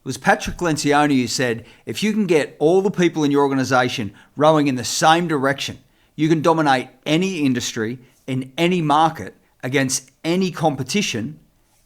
It was Patrick Lencioni who said, if you can get all the people in your organization rowing in the same direction, you can dominate any industry in any market against any competition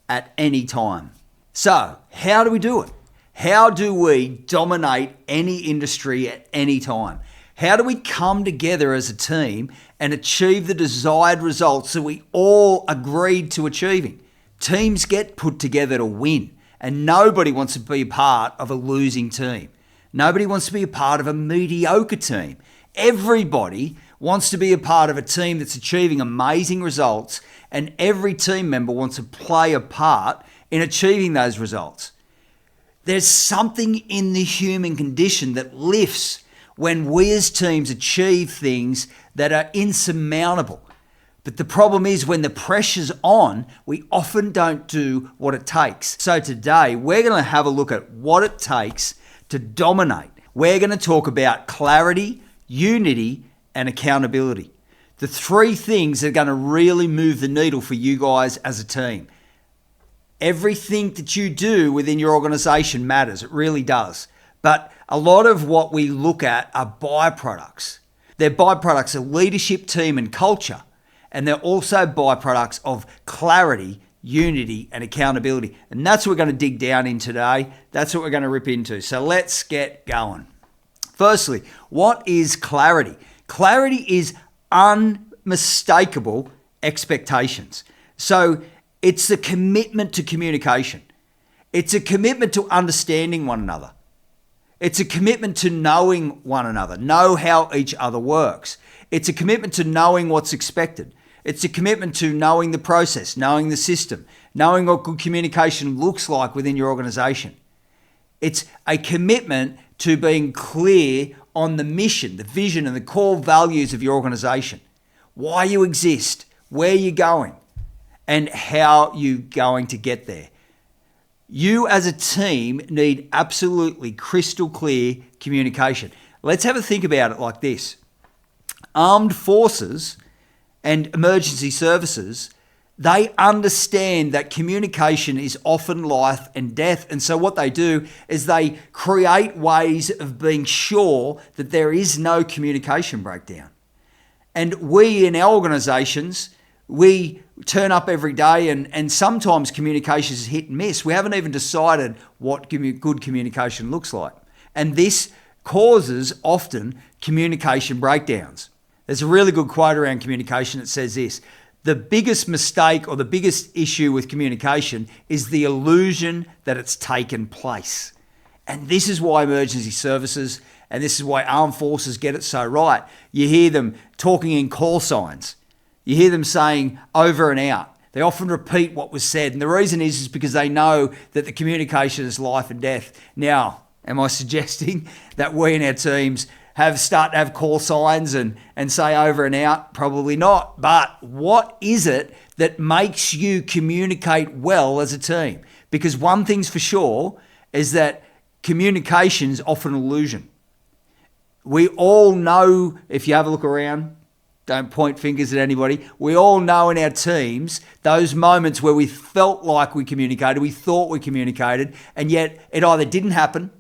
at any time. So, how do we do it? How do we dominate any industry at any time? How do we come together as a team and achieve the desired results that we all agreed to achieving? Teams get put together to win. And nobody wants to be a part of a losing team. Nobody wants to be a part of a mediocre team. Everybody wants to be a part of a team that's achieving amazing results, and every team member wants to play a part in achieving those results. There's something in the human condition that lifts when we as teams achieve things that are insurmountable. But the problem is when the pressure's on, we often don't do what it takes. So today, we're going to have a look at what it takes to dominate. We're going to talk about clarity, unity, and accountability. The three things that are going to really move the needle for you guys as a team. Everything that you do within your organization matters. It really does. But a lot of what we look at are byproducts. They're byproducts of leadership, team, and culture. And they're also byproducts of clarity, unity, and accountability. And that's what we're going to dig down in today. That's what we're going to rip into. So let's get going. Firstly, what is clarity? Clarity is unmistakable expectations. So it's the commitment to communication. It's a commitment to understanding one another. It's a commitment to knowing one another, know how each other works. It's a commitment to knowing what's expected. It's a commitment to knowing the process, knowing the system, knowing what good communication looks like within your organization. It's a commitment to being clear on the mission, the vision, and the core values of your organization. Why you exist, where you're going, and how you're going to get there. You as a team need absolutely crystal clear communication. Let's have a think about it like this. Armed forces and emergency services, they understand that communication is often life and death. And so what they do is they create ways of being sure that there is no communication breakdown. And we in our organizations, we turn up every day and sometimes communication is hit and miss. We haven't even decided what good communication looks like. And this causes often communication breakdowns. There's a really good quote around communication that says this: the biggest mistake or the biggest issue with communication is the illusion that it's taken place. And this is why emergency services and this is why armed forces get it so right. You hear them talking in call signs. You hear them saying over and out. They often repeat what was said. And the reason is because they know that the communication is life and death. Now, am I suggesting that we in our teams start to have call signs and say over and out? Probably not. But what is it that makes you communicate well as a team? Because one thing's for sure is that communication's often an illusion. We all know, if you have a look around, don't point fingers at anybody, we all know in our teams those moments where we felt like we communicated, we thought we communicated, and yet it either didn't happen,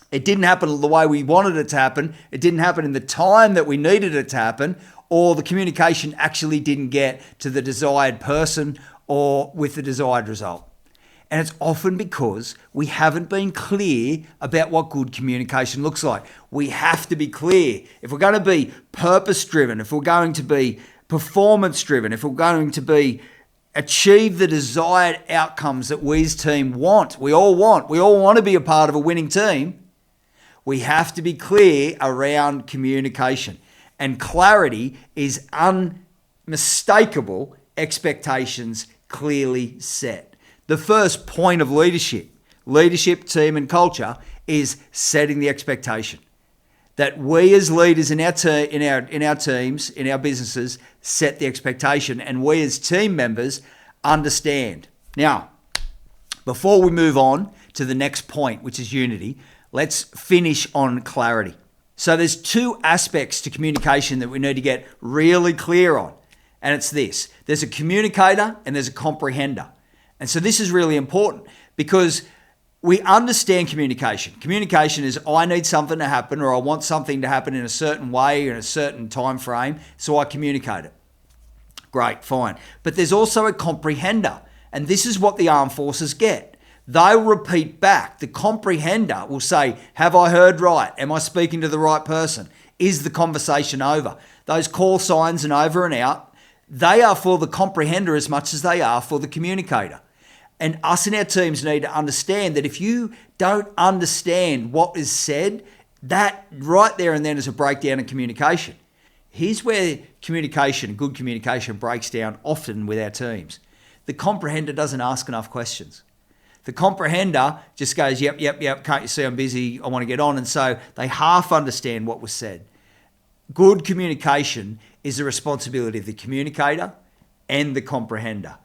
it didn't happen the way we wanted it to happen, it didn't happen in the time that we needed it to happen, or the communication actually didn't get to the desired person or with the desired result. And it's often because we haven't been clear about what good communication looks like. We have to be clear. If we're going to be purpose-driven, if we're going to be performance-driven, if we're going to achieve the desired outcomes that we as a team want, we all want to be a part of a winning team, we have to be clear around communication. And clarity is unmistakable expectations clearly set. The first point of leadership, team, and culture is setting the expectation. That we as leaders in our teams, in our businesses, set the expectation, and we as team members understand. Now, before we move on to the next point, which is unity, let's finish on clarity. So there's two aspects to communication that we need to get really clear on, and it's this. There's a communicator and there's a comprehender. And so this is really important because we understand communication. Communication is I need something to happen, or I want something to happen in a certain way, in a certain time frame, so I communicate it. Great, fine. But there's also a comprehender, and this is what the armed forces get. They'll repeat back. The comprehender will say, have I heard right? Am I speaking to the right person? Is the conversation over? Those call signs and over and out, they are for the comprehender as much as they are for the communicator. And us and our teams need to understand that if you don't understand what is said, that right there and then is a breakdown in communication. Here's where communication, good communication, breaks down often with our teams. The comprehender doesn't ask enough questions. The comprehender just goes, yep, can't you see I'm busy, I want to get on. And so they half understand what was said. Good communication is the responsibility of the communicator and the comprehender.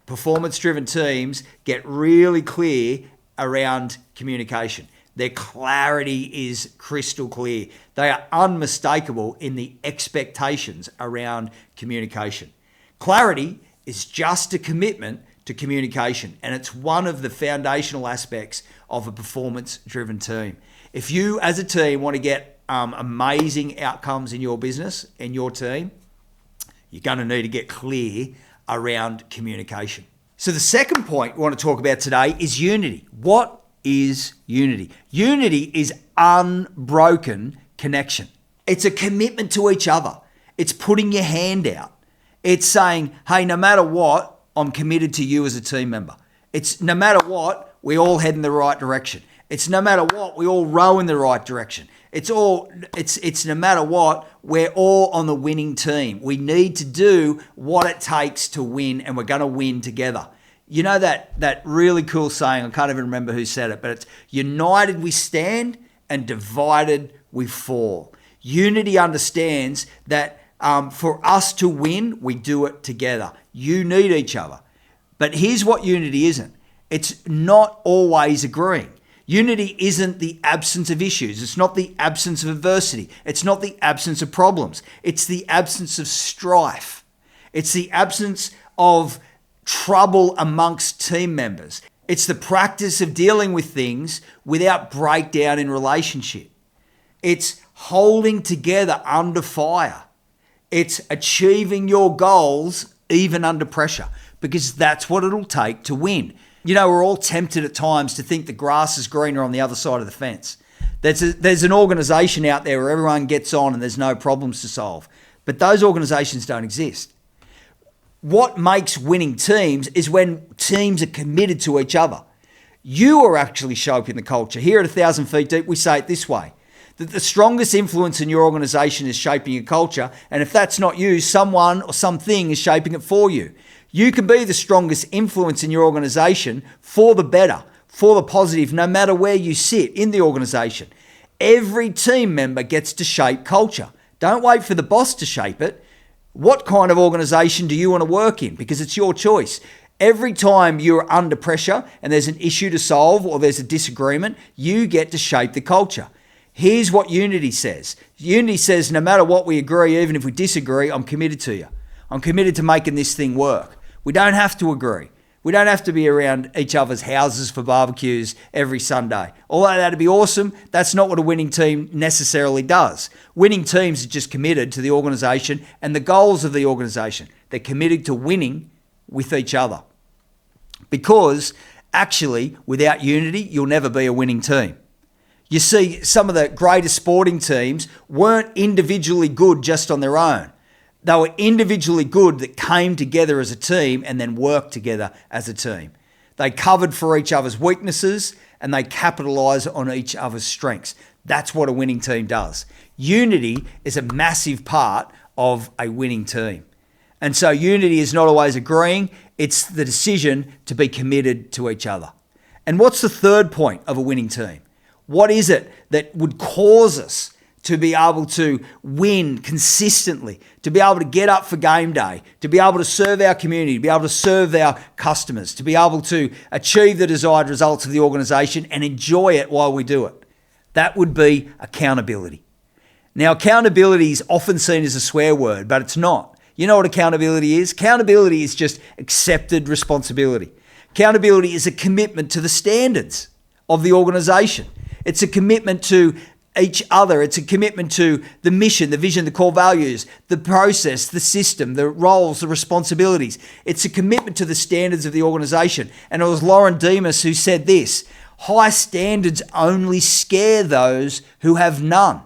Performance-driven teams get really clear around communication. Their clarity is crystal clear. They are unmistakable in the expectations around communication. Clarity is just a commitment to communication, and it's one of the foundational aspects of a performance-driven team. If you, as a team, want to get amazing outcomes in your business and your team, you're going to need to get clear around communication. So the second point we want to talk about today is unity. What is unity? Unity is unbroken connection. It's a commitment to each other. It's putting your hand out. It's saying, hey, no matter what, I'm committed to you as a team member. It's no matter what, we all head in the right direction. It's no matter what, we all row in the right direction. It's no matter what, we're all on the winning team. We need to do what it takes to win, and we're going to win together. You know that really cool saying, I can't even remember who said it, but it's united we stand and divided we fall. Unity understands that for us to win, we do it together. You need each other. But here's what unity isn't. It's not always agreeing. Unity isn't the absence of issues. It's not the absence of adversity. It's not the absence of problems. It's the absence of strife. It's the absence of trouble amongst team members. It's the practice of dealing with things without breakdown in relationship. It's holding together under fire. It's achieving your goals even under pressure, because that's what it'll take to win. You know, we're all tempted at times to think the grass is greener on the other side of the fence. There's an organisation out there where everyone gets on and there's no problems to solve. But those organisations don't exist. What makes winning teams is when teams are committed to each other. You are actually shaping the culture. Here at 1,000 Feet Deep, we say it this way, that the strongest influence in your organisation is shaping your culture. And if that's not you, someone or something is shaping it for you. You can be the strongest influence in your organisation for the better, for the positive, no matter where you sit in the organisation. Every team member gets to shape culture. Don't wait for the boss to shape it. What kind of organisation do you want to work in? Because it's your choice. Every time you're under pressure and there's an issue to solve or there's a disagreement, you get to shape the culture. Here's what unity says. Unity says, no matter what we agree, even if we disagree, I'm committed to you. I'm committed to making this thing work. We don't have to agree. We don't have to be around each other's houses for barbecues every Sunday. Although that'd be awesome, that's not what a winning team necessarily does. Winning teams are just committed to the organisation and the goals of the organisation. They're committed to winning with each other. Because actually, without unity, you'll never be a winning team. You see, some of the greatest sporting teams weren't individually good just on their own. They were individually good that came together as a team and then worked together as a team. They covered for each other's weaknesses and they capitalised on each other's strengths. That's what a winning team does. Unity is a massive part of a winning team. And so unity is not always agreeing. It's the decision to be committed to each other. And what's the third point of a winning team? What is it that would cause us to be able to win consistently, to be able to get up for game day, to be able to serve our community, to be able to serve our customers, to be able to achieve the desired results of the organisation and enjoy it while we do it? That would be accountability. Now, accountability is often seen as a swear word, but it's not. You know what accountability is? Accountability is just accepted responsibility. Accountability is a commitment to the standards of the organization. It's a commitment to each other. It's a commitment to the mission, the vision, the core values, the process, the system, the roles, the responsibilities. It's a commitment to the standards of the organization. And it was Lauren Demas who said this: high standards only scare those who have none.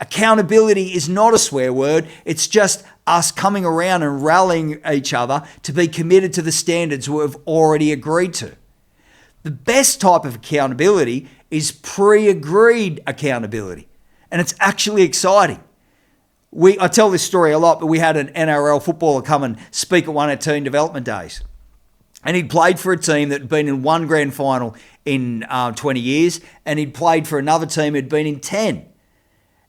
Accountability is not a swear word. It's just us coming around and rallying each other to be committed to the standards we've already agreed to. The best type of accountability is pre-agreed accountability. And it's actually exciting. I tell this story a lot, but we had an NRL footballer come and speak at one of our team development days. And he'd played for a team that had been in one grand final in 20 years, and he'd played for another team that had been in 10.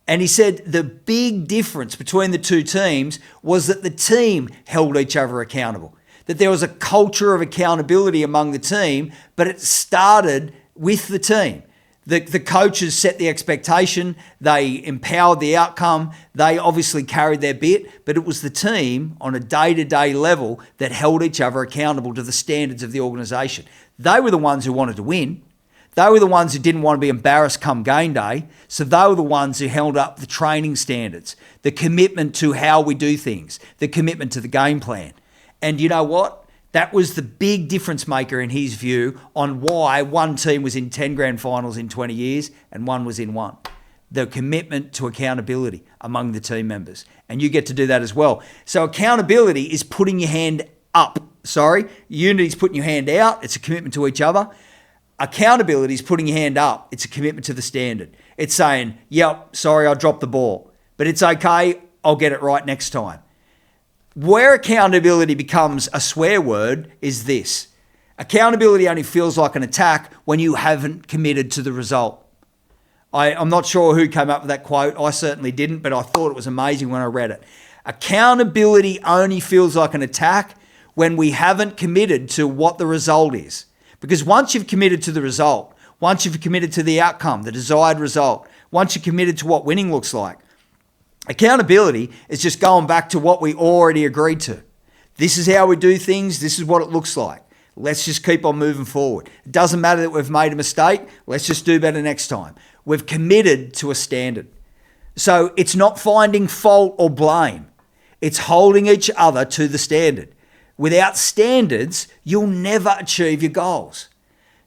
And he said the big difference between the two teams was that the team held each other accountable, that there was a culture of accountability among the team, but it started with the team. The coaches set the expectation, they empowered the outcome, they obviously carried their bit, but it was the team on a day-to-day level that held each other accountable to the standards of the organisation. They were the ones who wanted to win. They were the ones who didn't want to be embarrassed come game day, so they were the ones who held up the training standards, the commitment to how we do things, the commitment to the game plan. And you know what? That was the big difference maker in his view on why one team was in 10 grand finals in 20 years and one was in one. The commitment to accountability among the team members. And you get to do that as well. So accountability is putting your hand up. Unity is putting your hand out. It's a commitment to each other. Accountability is putting your hand up. It's a commitment to the standard. It's saying, yep, sorry, I dropped the ball, but it's okay. I'll get it right next time. Where accountability becomes a swear word is this. Accountability only feels like an attack when you haven't committed to the result. I'm not sure who came up with that quote. I certainly didn't, but I thought it was amazing when I read it. Accountability only feels like an attack when we haven't committed to what the result is. Because once you've committed to the result, once you've committed to the outcome, the desired result, once you're committed to what winning looks like, accountability is just going back to what we already agreed to. This is how we do things. This is what it looks like. Let's just keep on moving forward. It doesn't matter that we've made a mistake. Let's just do better next time. We've committed to a standard. So it's not finding fault or blame. It's holding each other to the standard. Without standards, you'll never achieve your goals.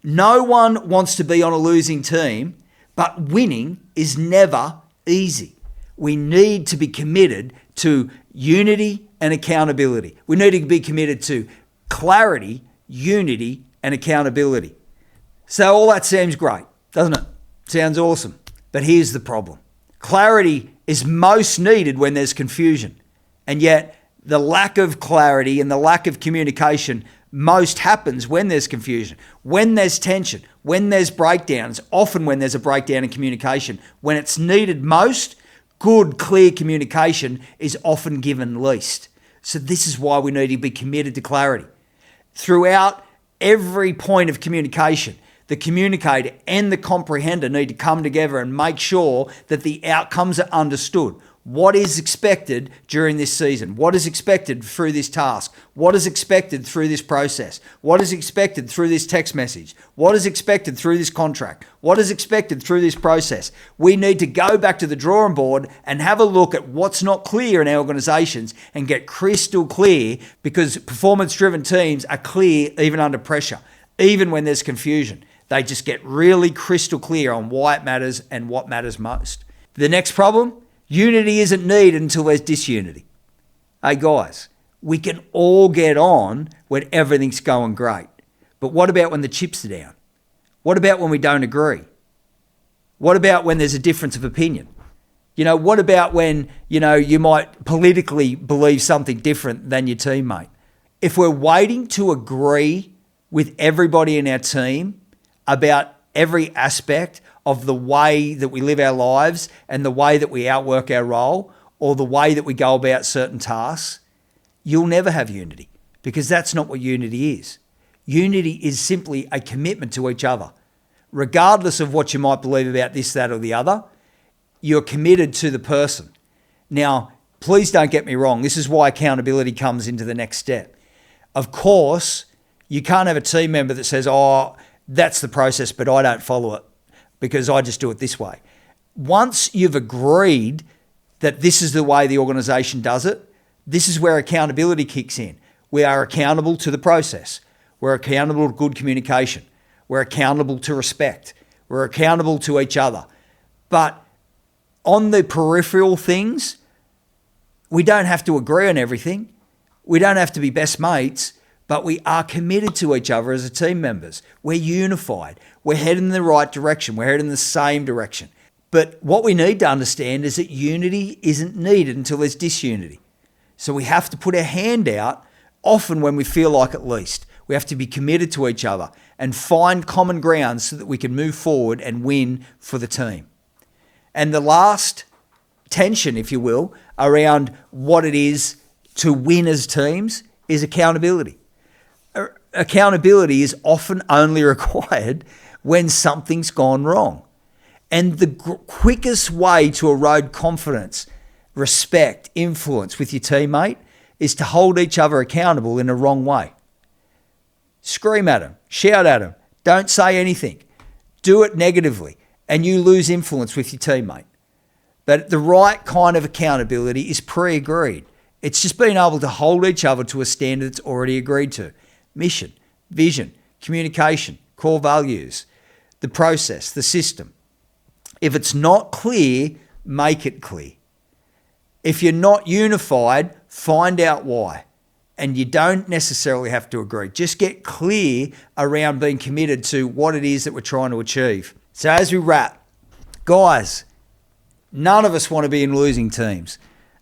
No one wants to be on a losing team, but winning is never easy. We need to be committed to unity and accountability. We need to be committed to clarity, unity, and accountability. So all that seems great, doesn't it? Sounds awesome. But here's the problem. Clarity is most needed when there's confusion. And yet the lack of clarity and the lack of communication most happens when there's confusion, when there's tension, when there's breakdowns, often when there's a breakdown in communication. When it's needed most, good, clear communication is often given least. So this is why we need to be committed to clarity. Throughout every point of communication, the communicator and the comprehender need to come together and make sure that the outcomes are understood. What is expected during this season? What is expected through this task? What is expected through this process? What is expected through this text message? What is expected through this contract? What is expected through this process? We need to go back to the drawing board and have a look at what's not clear in our organizations and get crystal clear, because performance-driven teams are clear even under pressure, even when there's confusion. They just get really crystal clear on why it matters and what matters most. The next problem? Unity isn't needed until there's disunity. Hey guys, we can all get on when everything's going great. But what about when the chips are down? What about when we don't agree? What about when there's a difference of opinion? What about when, you might politically believe something different than your teammate? If we're waiting to agree with everybody in our team about every aspect of the way that we live our lives and the way that we outwork our role or the way that we go about certain tasks, you'll never have unity, because that's not what unity is. Unity is simply a commitment to each other. Regardless of what you might believe about this, that, or the other, you're committed to the person. Now, please don't get me wrong. This is why accountability comes into the next step. Of course, you can't have a team member that says, that's the process, but I don't follow it because I just do it this way. Once you've agreed that this is the way the organisation does it, this is where accountability kicks in. We are accountable to the process. We're accountable to good communication. We're accountable to respect. We're accountable to each other. But on the peripheral things, we don't have to agree on everything. We don't have to be best mates, but we are committed to each other as team members. We're unified. We're heading in the right direction. We're heading in the same direction. But what we need to understand is that unity isn't needed until there's disunity. So we have to put our hand out often when we feel like it least. We have to be committed to each other and find common ground so that we can move forward and win for the team. And the last tension, if you will, around what it is to win as teams is accountability. Accountability is often only required when something's gone wrong. And the quickest way to erode confidence, respect, influence with your teammate is to hold each other accountable in a wrong way. Scream at them, shout at them, don't say anything. Do it negatively and you lose influence with your teammate. But the right kind of accountability is pre-agreed. It's just being able to hold each other to a standard that's already agreed to. Mission, vision, communication, core values, the process, the system. If it's not clear, make it clear. If you're not unified, find out why. And you don't necessarily have to agree. Just get clear around being committed to what it is that we're trying to achieve. So as we wrap, guys, none of us want to be in losing teams.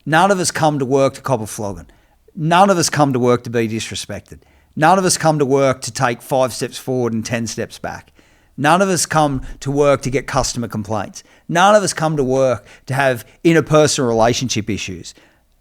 None of us come to work to cop a flogging. None of us come to work to be disrespected. None of us come to work to take 5 steps forward and 10 steps back. None of us come to work to get customer complaints. None of us come to work to have interpersonal relationship issues.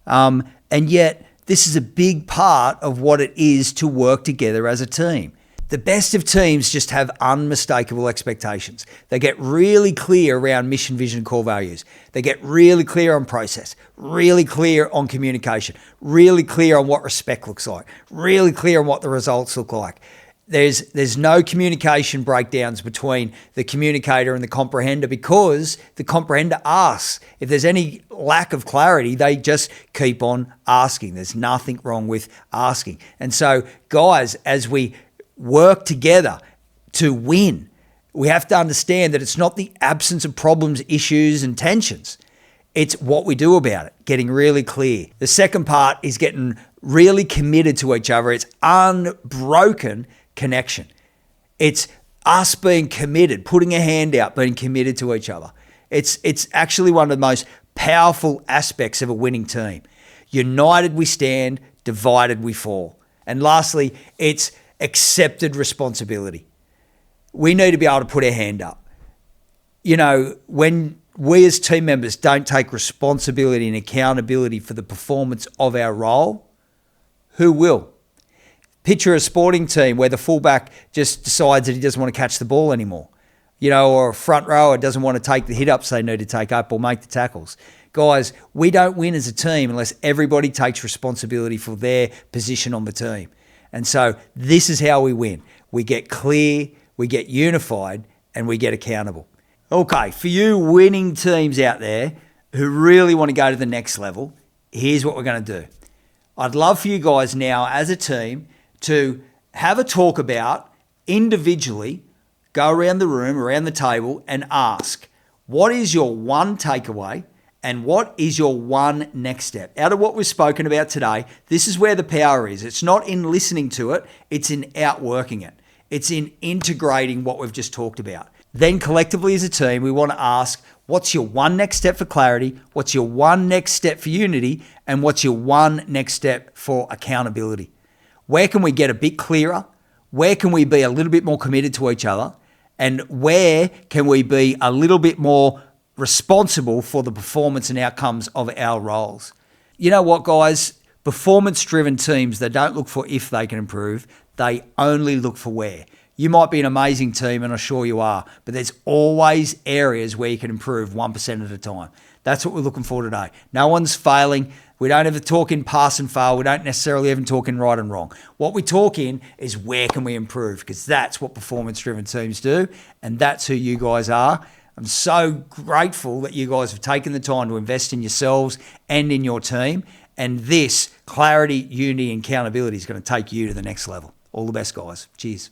And yet, this is a big part of what it is to work together as a team. The best of teams just have unmistakable expectations. They get really clear around mission, vision, core values. They get really clear on process, really clear on communication, really clear on what respect looks like, really clear on what the results look like. There's no communication breakdowns between the communicator and the comprehender because the comprehender asks. If there's any lack of clarity, they just keep on asking. There's nothing wrong with asking. And so, guys, as we work together to win, we have to understand that it's not the absence of problems, issues, and tensions. It's what we do about it, getting really clear. The second part is getting really committed to each other. It's unbroken connection. It's us being committed, putting a hand out, being committed to each other. It's actually one of the most powerful aspects of a winning team. United we stand, divided we fall. And lastly, it's accepted responsibility. We need to be able to put our hand up. You know, when we as team members don't take responsibility and accountability for the performance of our role, who will? Picture a sporting team where the fullback just decides that he doesn't want to catch the ball anymore, or a front rower doesn't want to take the hit-ups they need to take up or make the tackles. Guys, we don't win as a team unless everybody takes responsibility for their position on the team. And so this is how we win. We get clear, we get unified, and we get accountable. Okay, for you winning teams out there who really want to go to the next level, here's what we're going to do. I'd love for you guys now as a team to have a talk about individually, go around the room, around the table and ask, what is your one takeaway and what is your one next step? Out of what we've spoken about today, this is where the power is. It's not in listening to it, it's in outworking it. It's in integrating what we've just talked about. Then collectively as a team, we want to ask, what's your one next step for clarity? What's your one next step for unity? And what's your one next step for accountability? Where can we get a bit clearer? Where can we be a little bit more committed to each other? And where can we be a little bit more responsible for the performance and outcomes of our roles? You know what, guys? Performance-driven teams, they don't look for if they can improve. They only look for where. You might be an amazing team, and I'm sure you are, but there's always areas where you can improve 1% at a time. That's what we're looking for today. No one's failing. We don't ever talk in pass and fail. We don't necessarily even talk in right and wrong. What we talk in is where can we improve, because that's what performance-driven teams do, and that's who you guys are. I'm so grateful that you guys have taken the time to invest in yourselves and in your team, and this clarity, unity, and accountability is going to take you to the next level. All the best, guys. Cheers.